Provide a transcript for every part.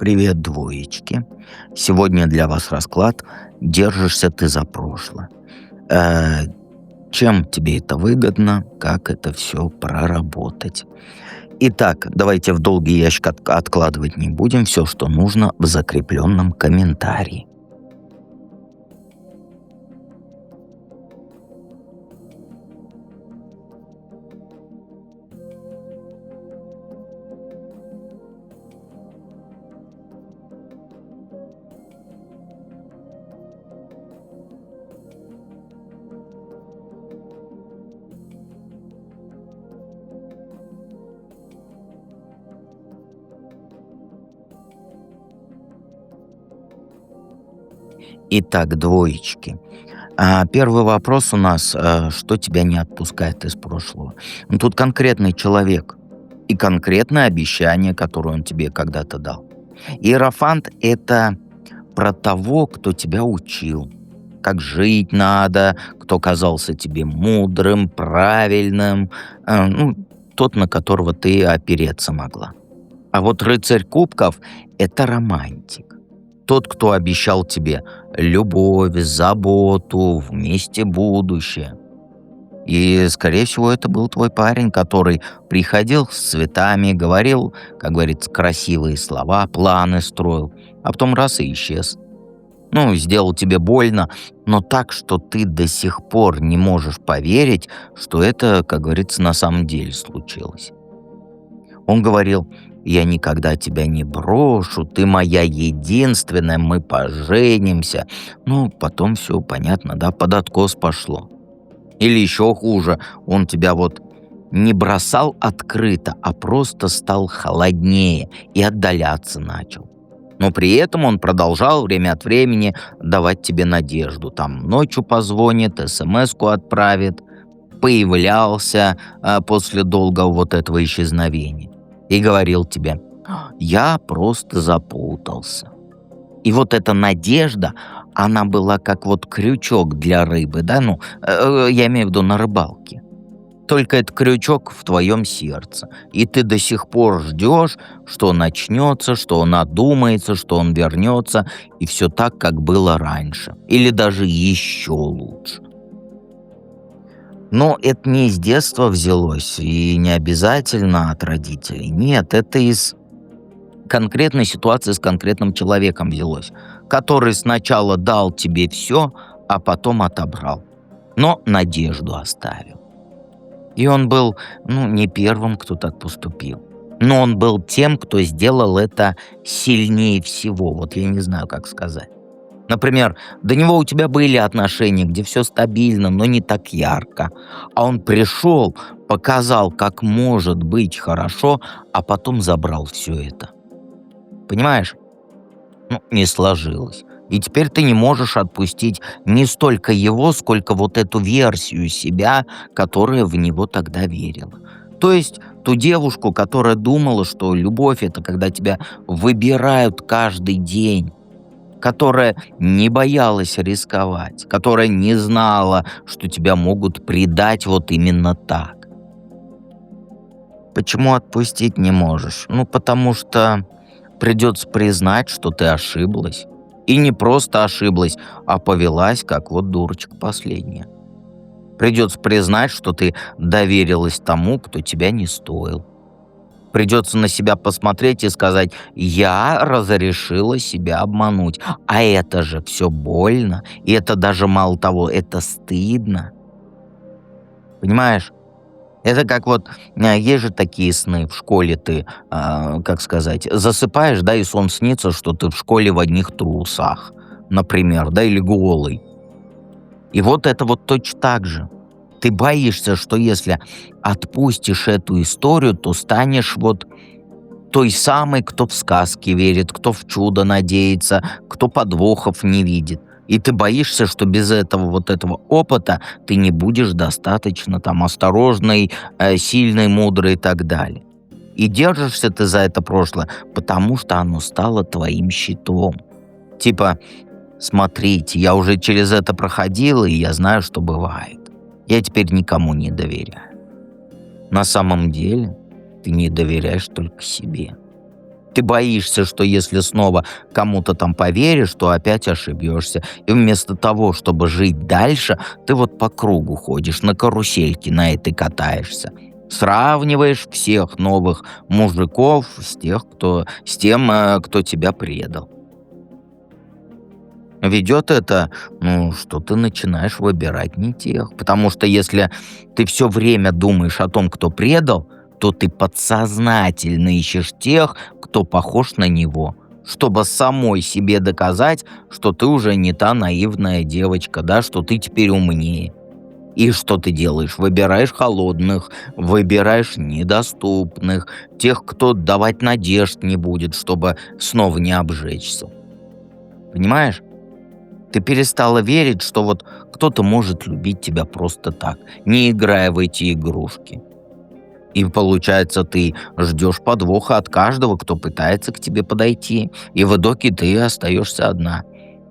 Привет, двоечки. Сегодня для вас расклад «Держишься ты за прошлое». Э, Чем тебе это выгодно, как это все проработать. Итак, давайте в долгий ящик откладывать не будем. Все, что нужно, в закрепленном комментарии. Итак, двоечки. Первый вопрос у нас, что тебя не отпускает из прошлого? Ну, тут конкретный человек и конкретное обещание, которое он тебе когда-то дал. Иерофант — это про того, кто тебя учил, как жить надо, кто казался тебе мудрым, правильным, тот, на которого ты опереться могла. А вот рыцарь кубков — это романтик. Тот, кто обещал тебе любовь, заботу, вместе будущее. И, скорее всего, это был твой парень, который приходил с цветами, говорил, как говорится, красивые слова, планы строил, а потом раз и исчез. Ну, сделал тебе больно, но так, что ты до сих пор не можешь поверить, что это, как говорится, на самом деле случилось. Он говорил: «Я никогда тебя не брошу, ты моя единственная, мы поженимся». Ну, потом все понятно, да, под откос пошло. Или еще хуже, он тебя вот не бросал открыто, а просто стал холоднее и отдаляться начал. Но при этом он продолжал время от времени давать тебе надежду. Там ночью позвонит, смс-ку отправит, появлялся после долгого вот этого исчезновения. И говорил тебе: «Я просто запутался». И вот эта надежда, она была как вот крючок для рыбы, да, я имею в виду на рыбалке. Только это крючок в твоем сердце. И ты до сих пор ждешь, что начнется, что он одумается, что он вернется, и все так, как было раньше. Или даже еще лучше. Но это не из детства взялось, и не обязательно от родителей. Нет, это из конкретной ситуации с конкретным человеком взялось, который сначала дал тебе все, а потом отобрал, но надежду оставил. И он был, не первым, кто так поступил. Но он был тем, кто сделал это сильнее всего. Вот я не знаю, как сказать. Например, до него у тебя были отношения, где все стабильно, но не так ярко. А он пришел, показал, как может быть хорошо, а потом забрал все это. Понимаешь? Не сложилось. И теперь ты не можешь отпустить не столько его, сколько вот эту версию себя, которая в него тогда верила. То есть ту девушку, которая думала, что любовь — это когда тебя выбирают каждый день, которая не боялась рисковать, которая не знала, что тебя могут предать вот именно так. Почему отпустить не можешь? Потому что придется признать, что ты ошиблась. И не просто ошиблась, а повелась, как вот дурочка последняя. Придется признать, что ты доверилась тому, кто тебя не стоил. Придется на себя посмотреть и сказать: «Я разрешила себя обмануть». А это же все больно. И это даже мало того, это стыдно. Понимаешь? Это как вот, есть же такие сны в школе, ты, как сказать, засыпаешь, да, и сон снится, что ты в школе в одних трусах, например, да, или голый. И вот это вот точно так же. Ты боишься, что если отпустишь эту историю, то станешь вот той самой, кто в сказки верит, кто в чудо надеется, кто подвохов не видит. И ты боишься, что без этого опыта ты не будешь достаточно там осторожной, сильной, мудрой и так далее. И держишься ты за это прошлое, потому что оно стало твоим щитом. Типа: смотрите, я уже через это проходила, и я знаю, что бывает. Я теперь никому не доверяю. На самом деле ты не доверяешь только себе. Ты боишься, что если снова кому-то там поверишь, то опять ошибешься. И вместо того, чтобы жить дальше, ты вот по кругу ходишь, на карусельке на этой катаешься. Сравниваешь всех новых мужиков с тем, кто тебя предал. Ведет это, ну, что ты начинаешь выбирать не тех. Потому что если ты все время думаешь о том, кто предал, то ты подсознательно ищешь тех, кто похож на него, чтобы самой себе доказать, что ты уже не та наивная девочка, да, что ты теперь умнее. И что ты делаешь? Выбираешь холодных, выбираешь недоступных, тех, кто давать надежд не будет, чтобы снова не обжечься. Понимаешь? Ты перестала верить, что вот кто-то может любить тебя просто так, не играя в эти игрушки. И получается, ты ждешь подвоха от каждого, кто пытается к тебе подойти, и в итоге ты остаешься одна.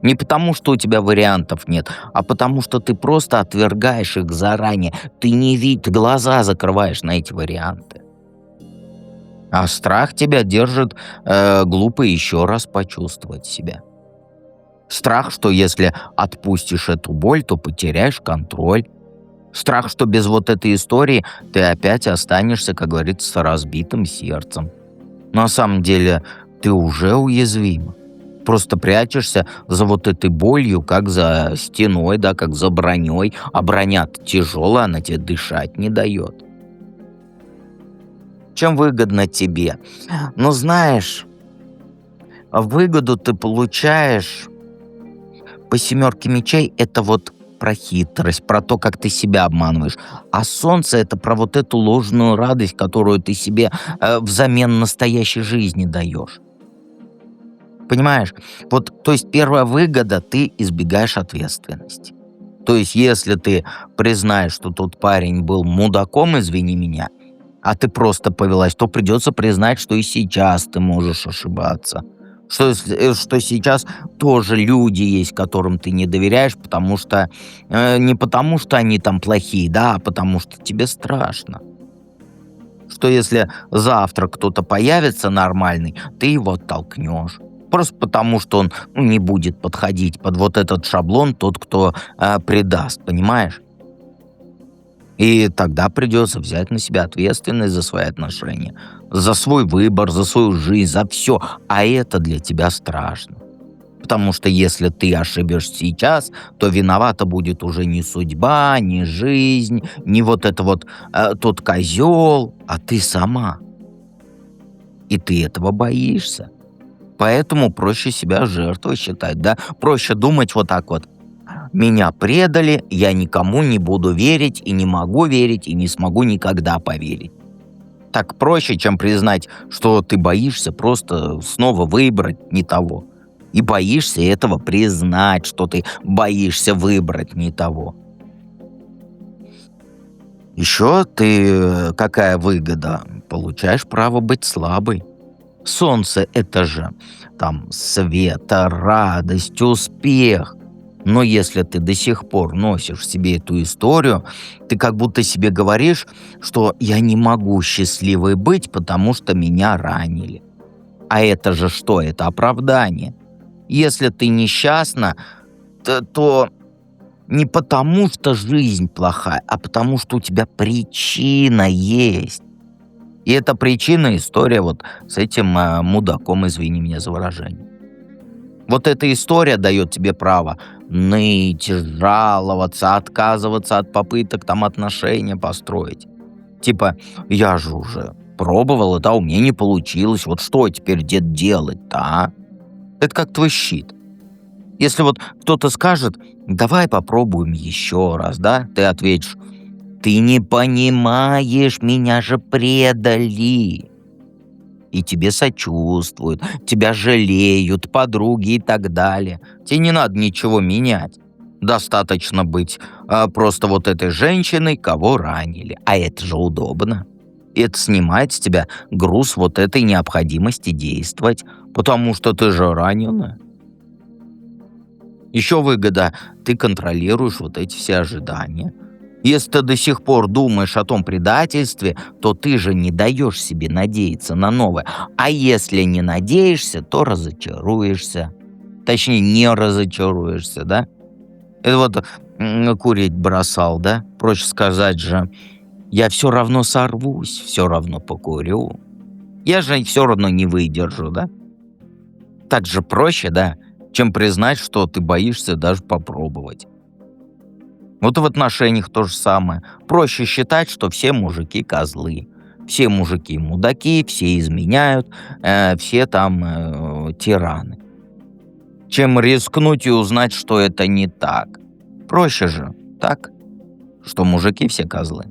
Не потому, что у тебя вариантов нет, а потому, что ты просто отвергаешь их заранее. Ты не видишь, глаза закрываешь на эти варианты. А страх тебя держит глупо еще раз почувствовать себя. Страх, что если отпустишь эту боль, то потеряешь контроль. Страх, что без вот этой истории ты опять останешься, как говорится, с разбитым сердцем. Но на самом деле ты уже уязвима. Просто прячешься за вот этой болью, как за стеной, да, как за броней. А броня тяжелая, она тебе дышать не дает. Чем выгодно тебе? Ну, знаешь, выгоду ты получаешь по семерке мечей. Это вот про хитрость, про то, как ты себя обманываешь. А солнце это про вот эту ложную радость, которую ты себе взамен настоящей жизни даешь. Понимаешь? Вот, то есть первая выгода, ты избегаешь ответственности. То есть если ты признаешь, что тот парень был мудаком, извини меня, а ты просто повелась, то придется признать, что и сейчас ты можешь ошибаться. Что сейчас тоже люди есть, которым ты не доверяешь, потому что не потому, что они там плохие, да, а потому что тебе страшно. Что если завтра кто-то появится нормальный, ты его оттолкнешь. Просто потому, что он не будет подходить под вот этот шаблон тот, кто предаст, понимаешь? И тогда придется взять на себя ответственность за свои отношения, за свой выбор, за свою жизнь, за все. А это для тебя страшно. Потому что если ты ошибешься сейчас, то виновата будет уже не судьба, не жизнь, не вот это вот тот козел, а ты сама. И ты этого боишься. Поэтому проще себя жертвой считать, да? Проще думать вот так вот. Меня предали, я никому не буду верить, и не могу верить, и не смогу никогда поверить. Так проще, чем признать, что ты боишься просто снова выбрать не того. И боишься этого признать, что ты боишься выбрать не того. Еще ты, какая выгода? Получаешь право быть слабой. Солнце — это же там свет, радость, успех. Но если ты до сих пор носишь в себе эту историю, ты как будто себе говоришь, что я не могу счастливой быть, потому что меня ранили. А это же что? Это оправдание. Если ты несчастна, то не потому, что жизнь плохая, а потому, что у тебя причина есть. И эта причина — история вот с этим мудаком, извини меня за выражение. Вот эта история дает тебе право ныть, жаловаться, отказываться от попыток там отношения построить. Типа, я же уже пробовала, да, у меня не получилось, вот что теперь дед делать-то, а? Это как твой щит. Если вот кто-то скажет, давай попробуем еще раз, да, ты ответишь, ты не понимаешь, меня же предали. И тебе сочувствуют, тебя жалеют, подруги и так далее. Тебе не надо ничего менять. Достаточно быть просто вот этой женщиной, кого ранили. А это же удобно. Это снимает с тебя груз вот этой необходимости действовать, потому что ты же раненая. Еще выгода, ты контролируешь вот эти все ожидания. Если ты до сих пор думаешь о том предательстве, то ты же не даешь себе надеяться на новое. А если не надеешься, то разочаруешься. Точнее, не разочаруешься, да? Это вот курить бросал, да? Проще сказать же, я все равно сорвусь, все равно покурю. Я же все равно не выдержу, да? Так же проще, да, чем признать, что ты боишься даже попробовать. Вот и в отношениях то же самое. Проще считать, что все мужики козлы. Все мужики мудаки, все изменяют, все там тираны. Чем рискнуть и узнать, что это не так. Проще же, так? Что мужики все козлы.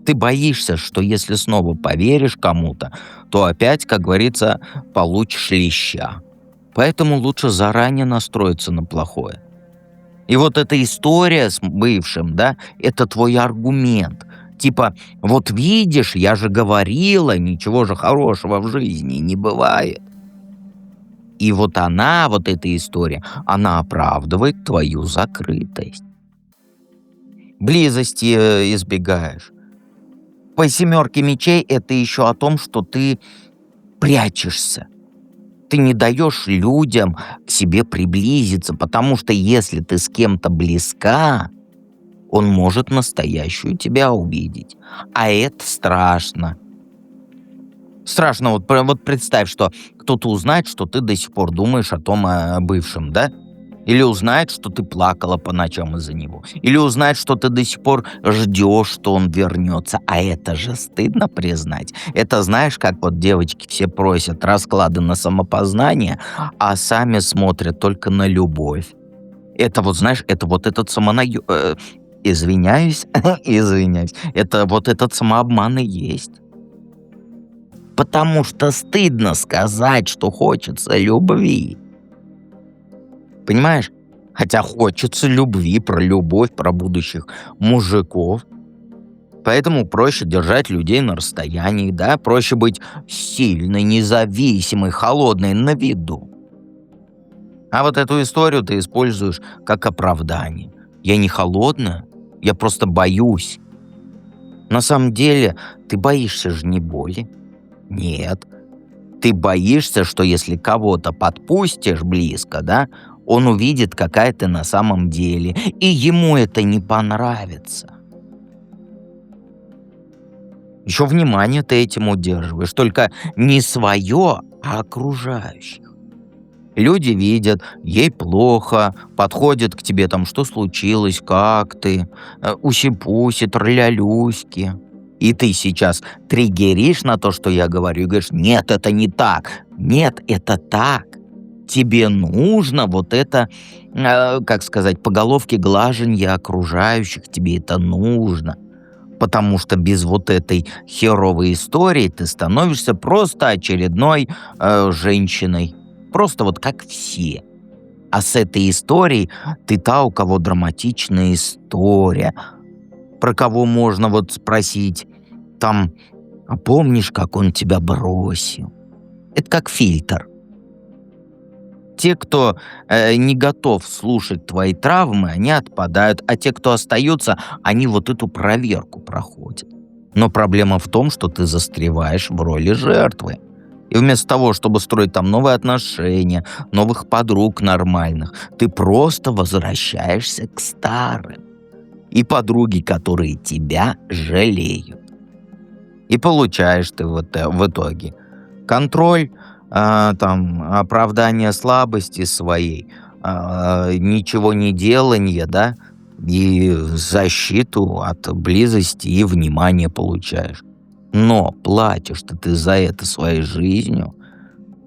Ты боишься, что если снова поверишь кому-то, то опять, как говорится, получишь леща. Поэтому лучше заранее настроиться на плохое. И вот эта история с бывшим, да, это твой аргумент. Типа, вот видишь, я же говорила, ничего же хорошего в жизни не бывает. И вот она, вот эта история, она оправдывает твою закрытость. Близости избегаешь. По семерке мечей это еще о том, что ты прячешься. Ты не даешь людям к себе приблизиться, потому что если ты с кем-то близка, он может настоящую тебя увидеть. А это страшно. Страшно, вот представь, что кто-то узнает, что ты до сих пор думаешь о том бывшем, да? Или узнает, что ты плакала по ночам из-за него. Или узнает, что ты до сих пор ждешь, что он вернется. А это же стыдно признать. Это знаешь, как вот девочки все просят расклады на самопознание, а сами смотрят только на любовь. Это вот, знаешь, это вот этот извиняюсь, извиняюсь. Это вот этот самообман и есть. Потому что стыдно сказать, что хочется любви. Понимаешь? Хотя хочется любви, про любовь, про будущих мужиков. Поэтому проще держать людей на расстоянии, да? Проще быть сильной, независимой, холодной на виду. А вот эту историю ты используешь как оправдание. Я не холодная, я просто боюсь. На самом деле ты боишься же не боли. Нет. Ты боишься, что если кого-то подпустишь близко, да, он увидит, какая ты на самом деле, и ему это не понравится. Еще внимание ты этим удерживаешь, только не свое, а окружающих. Люди видят, ей плохо, подходят к тебе там, что случилось, как ты, уси-пуси, троллялюськи. И ты сейчас триггеришь на то, что я говорю, и говоришь, нет, это не так, нет, это так. Тебе нужно вот это, как сказать, по головке глаженья окружающих, тебе это нужно. Потому что без вот этой херовой истории ты становишься просто очередной женщиной. Просто вот как все. А с этой историей ты та, у кого драматичная история, про кого можно вот спросить, там, а помнишь, как он тебя бросил? Это как фильтр. Те, кто не готов слушать твои травмы, они отпадают, а те, кто остаются, они вот эту проверку проходят. Но проблема в том, что ты застреваешь в роли жертвы. И вместо того, чтобы строить там новые отношения, новых подруг нормальных, ты просто возвращаешься к старым. И подруги, которые тебя жалеют. И получаешь ты вот в итоге контроль, там, оправдание слабости своей, ничего не деланье, да, и защиту от близости и внимания получаешь. Но платишь-то ты за это своей жизнью.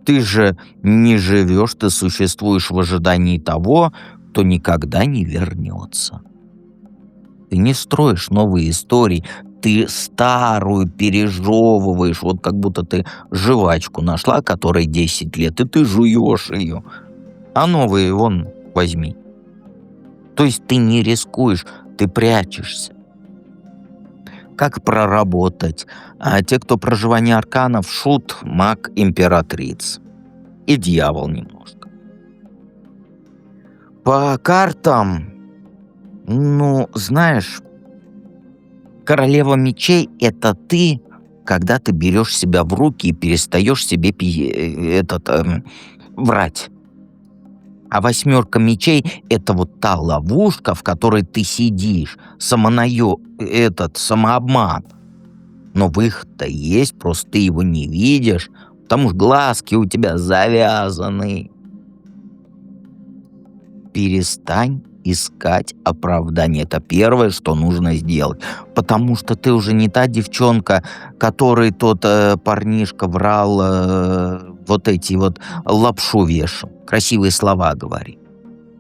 Ты же не живешь, ты существуешь в ожидании того, кто никогда не вернется. Ты не строишь новые истории, ты старую пережевываешь, вот как будто ты жвачку нашла, которой 10 лет, и ты жуешь ее, а новые вон возьми. То есть ты не рискуешь, ты прячешься. Как проработать? А те, кто проживание арканов, шут, маг, императриц. И дьявол немножко. По картам, ну, знаешь, Королева мечей — это ты, когда ты берешь себя в руки и перестаешь себе врать. А восьмерка мечей — это вот та ловушка, в которой ты сидишь, самообман. Но выход-то есть, просто ты его не видишь, потому что глазки у тебя завязаны. Перестань искать оправдание. Это первое, что нужно сделать. Потому что ты уже не та девчонка, которой тот парнишка врал, вот эти вот лапшу вешал. Красивые слова говори.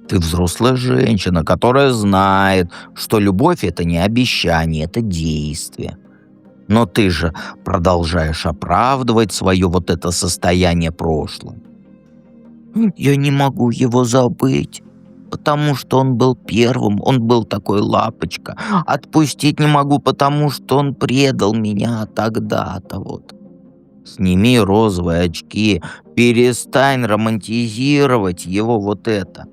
Ты взрослая женщина, которая знает, что любовь — это не обещание, это действие. Но ты же продолжаешь оправдывать свое вот это состояние прошлым. Я не могу его забыть, потому что он был первым, он был такой лапочка. Отпустить не могу, потому что он предал меня тогда-то вот. Сними розовые очки, перестань романтизировать его вот это.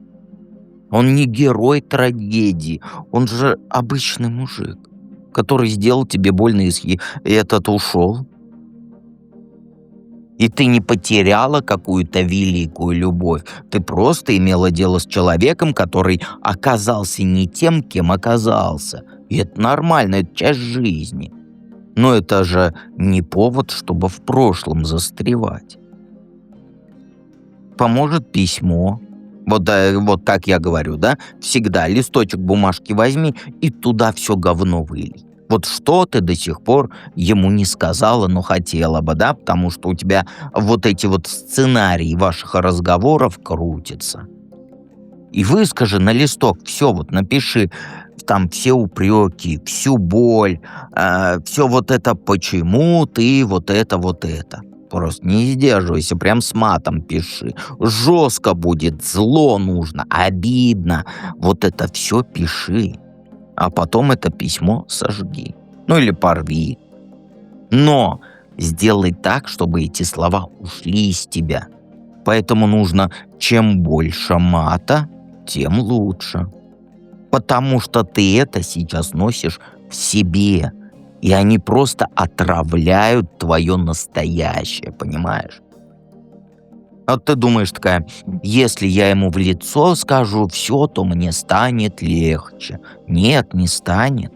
Он не герой трагедии, он же обычный мужик, который сделал тебе больно и этот ушел. И ты не потеряла какую-то великую любовь. Ты просто имела дело с человеком, который оказался не тем, кем оказался. И это нормально, это часть жизни. Но это же не повод, чтобы в прошлом застревать. Поможет письмо. Вот так я говорю, да? Всегда листочек бумажки возьми и туда все говно вылей. Вот что ты до сих пор ему не сказала, но хотела бы, да? Потому что у тебя вот эти вот сценарии ваших разговоров крутятся. И выскажи на листок все, вот напиши там все упреки, всю боль, все вот это, почему ты вот это, вот это. Просто не сдерживайся, прям с матом пиши. Жестко будет, зло нужно, обидно. Вот это все пиши. А потом это письмо сожги. Ну или порви. Но сделай так, чтобы эти слова ушли из тебя. Поэтому нужно чем больше мата, тем лучше. Потому что ты это сейчас носишь в себе. И они просто отравляют твое настоящее, понимаешь? Вот ты думаешь такая, если я ему в лицо скажу все, то мне станет легче. Нет, не станет.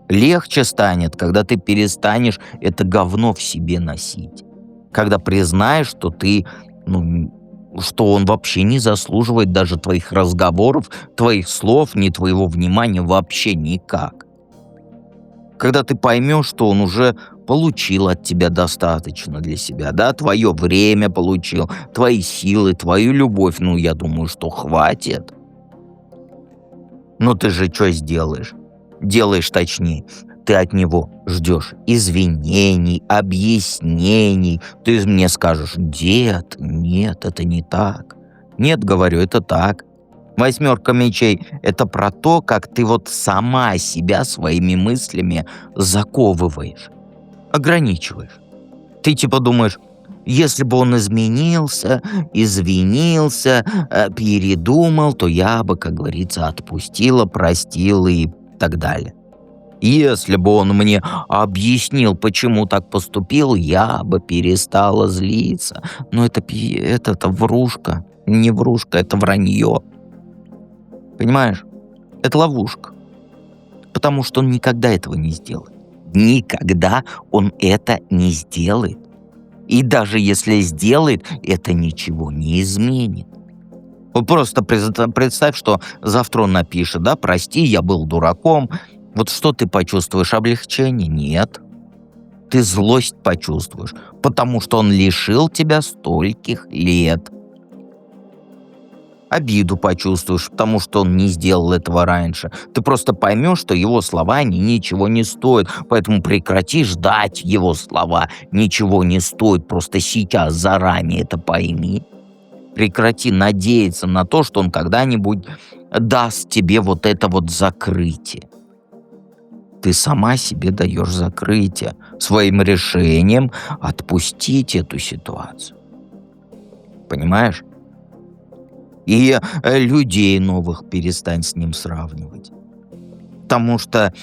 Легче станет, когда ты перестанешь это говно в себе носить. Когда признаешь, что ты, что он вообще не заслуживает даже твоих разговоров, твоих слов, ни твоего внимания вообще никак. Когда ты поймешь, что он уже получил от тебя достаточно для себя, да, твое время получил, твои силы, твою любовь, я думаю, что хватит. Но ты же что сделаешь? Делаешь точнее. Ты от него ждешь извинений, объяснений. Ты мне скажешь: дед, нет, это не так. Нет, говорю, это так. Восьмерка мечей — это про то, как ты вот сама себя своими мыслями заковываешь, ограничиваешь. Ты типа думаешь, если бы он изменился, извинился, передумал, то я бы, как говорится, отпустила, простила и так далее. Если бы он мне объяснил, почему так поступил, я бы перестала злиться. Но это врушка, не врушка, это вранье. Понимаешь? Это ловушка. Потому что он никогда этого не сделает. Никогда он это не сделает. И даже если сделает, это ничего не изменит. Вот просто представь, что завтра он напишет, да, прости, я был дураком. Вот что ты почувствуешь? Облегчение? Нет. Ты злость почувствуешь, потому что он лишил тебя стольких лет. Обиду почувствуешь, потому что он не сделал этого раньше. Ты просто поймешь, что его слова они ничего не стоят, поэтому прекрати ждать его слова. Ничего не стоит, просто сейчас заранее это пойми. Прекрати надеяться на то, что он когда-нибудь даст тебе вот это вот закрытие. Ты сама себе даешь закрытие своим решением отпустить эту ситуацию. Понимаешь? И людей новых перестань с ним сравнивать. Потому что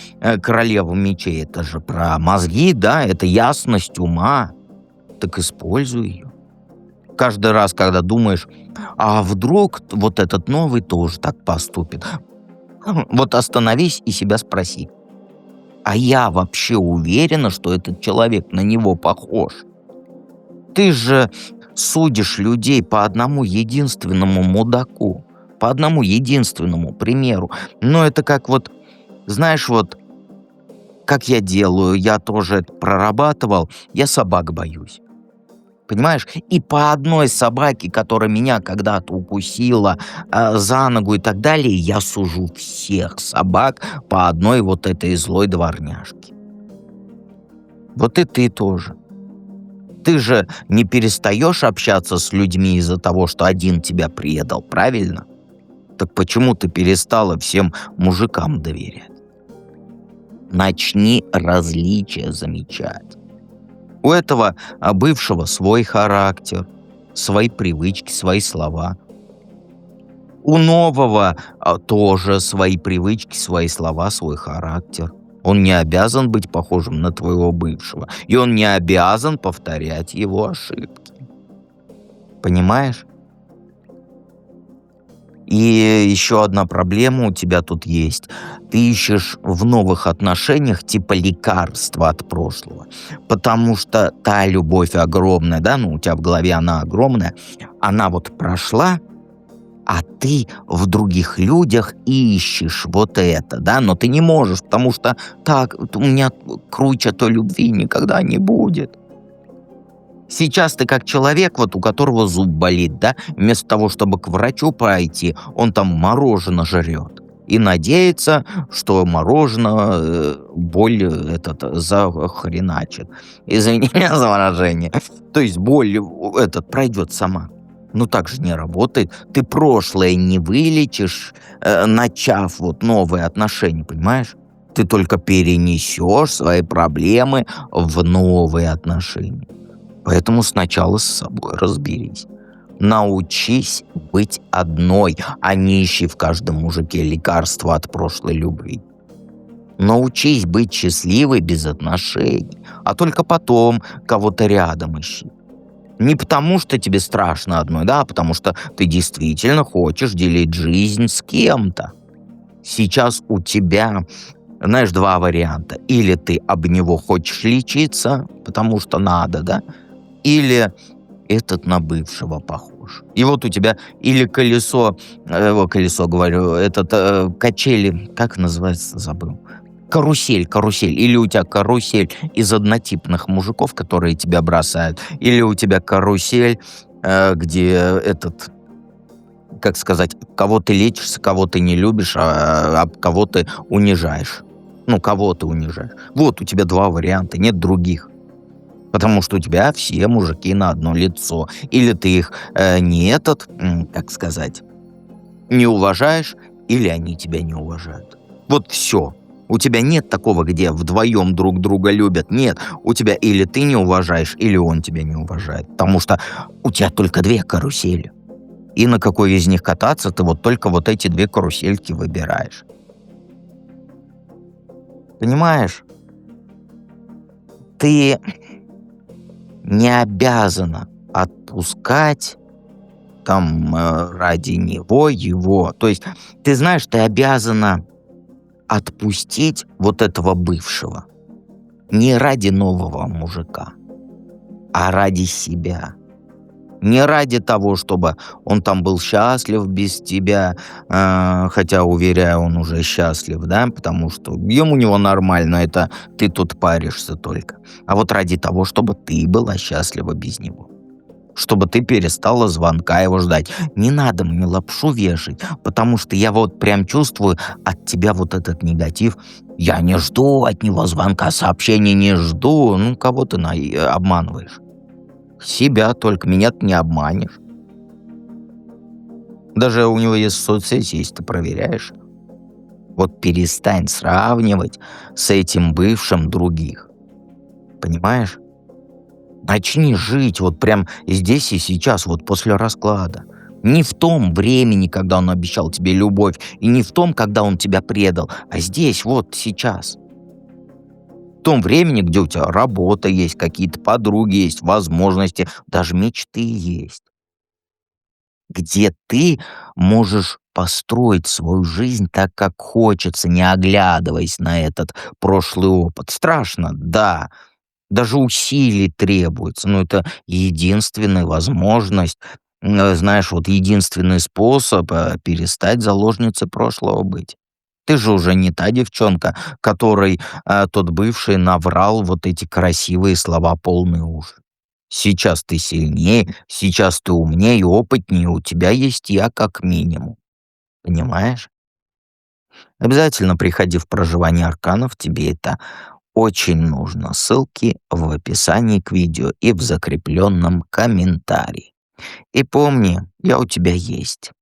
королева мечей это же про мозги, да, это ясность ума. Так используй ее. Каждый раз, когда думаешь, а вдруг вот этот новый тоже так поступит. Вот остановись и себя спроси. А я вообще уверена, что этот человек на него похож? Ты же судишь людей по одному единственному мудаку, по одному единственному примеру. Но это как вот, знаешь, вот как я делаю, я тоже это прорабатывал, я собак боюсь. Понимаешь? И по одной собаке, которая меня когда-то укусила за ногу и так далее, я сужу всех собак по одной вот этой злой дворняжке. Вот и ты тоже. Ты же не перестаешь общаться с людьми из-за того, что один тебя предал, правильно? Так почему ты перестала всем мужикам доверять? Начни различия замечать. У этого бывшего свой характер, свои привычки, свои слова. У нового тоже свои привычки, свои слова, свой характер. Он не обязан быть похожим на твоего бывшего. И он не обязан повторять его ошибки. Понимаешь? И еще одна проблема у тебя тут есть. Ты ищешь в новых отношениях типа лекарства от прошлого. Потому что та любовь огромная, да, ну у тебя в голове она огромная, она вот прошла, а ты в других людях ищешь вот это, да, но ты не можешь, потому что так, вот у меня круче той любви никогда не будет. Сейчас ты как человек, вот у которого зуб болит, да, вместо того, чтобы к врачу пойти, он там мороженое жрет. И надеется, что мороженое боль захреначит. Извини меня за выражение. То есть боль пройдет сама. Ну так же не работает. Ты прошлое не вылечишь, начав вот новые отношения, понимаешь? Ты только перенесешь свои проблемы в новые отношения. Поэтому сначала с собой разберись. Научись быть одной, а не ищи в каждом мужике лекарства от прошлой любви. Научись быть счастливой без отношений, а только потом кого-то рядом ищи. Не потому, что тебе страшно одной, да, а потому что ты действительно хочешь делить жизнь с кем-то. Сейчас у тебя, знаешь, два варианта. Или ты об него хочешь лечиться, потому что надо, да, или этот на бывшего похож. И вот у тебя или колесо, говорю, качели, как называется, забыл. Карусель. Или у тебя карусель из однотипных мужиков, которые тебя бросают. Или у тебя карусель, где как сказать, кого ты лечишься, кого ты не любишь, а кого ты унижаешь. Ну, кого ты унижаешь. Вот у тебя два варианта, нет других. Потому что у тебя все мужики на одно лицо. Или ты их как сказать, не уважаешь, или они тебя не уважают. Вот все. У тебя нет такого, где вдвоем друг друга любят. Нет, у тебя или ты не уважаешь, или он тебя не уважает. Потому что у тебя только две карусели. И на какой из них кататься, ты вот только вот эти две карусельки выбираешь. Понимаешь? Ты не обязана отпускать там ради него его. То есть, ты знаешь, ты обязана отпустить вот этого бывшего. Не ради нового мужика, а ради себя. Не ради того, чтобы он там был счастлив без тебя, хотя, уверяю, он уже счастлив, да, потому что ему у него нормально, это ты тут паришься только. А вот ради того, чтобы ты была счастлива без него. Чтобы ты перестала звонка его ждать. Не надо мне лапшу вешать, потому что я вот прям чувствую от тебя вот этот негатив. Я не жду от него звонка, сообщений не жду. Ну, кого ты обманываешь? Себя только, меня ты не обманешь. Даже у него есть соцсети, если ты проверяешь. Вот перестань сравнивать с этим бывшим других. Понимаешь? Начни жить вот прям здесь и сейчас, вот после расклада. Не в том времени, когда он обещал тебе любовь, и не в том, когда он тебя предал, а здесь, вот сейчас. В том времени, где у тебя работа есть, какие-то подруги есть, возможности, даже мечты есть. Где ты можешь построить свою жизнь так, как хочется, не оглядываясь на этот прошлый опыт. Страшно, да, даже усилий требуется, но это единственная возможность, знаешь, вот единственный способ перестать заложницей прошлого быть. Ты же уже не та девчонка, которой тот бывший наврал вот эти красивые слова полные уши. Сейчас ты сильнее, сейчас ты умнее и опытнее, у тебя есть я как минимум. Понимаешь? Обязательно приходи в проживание арканов, тебе это очень нужно. Ссылки в описании к видео и в закрепленном комментарии. И помни, я у тебя есть.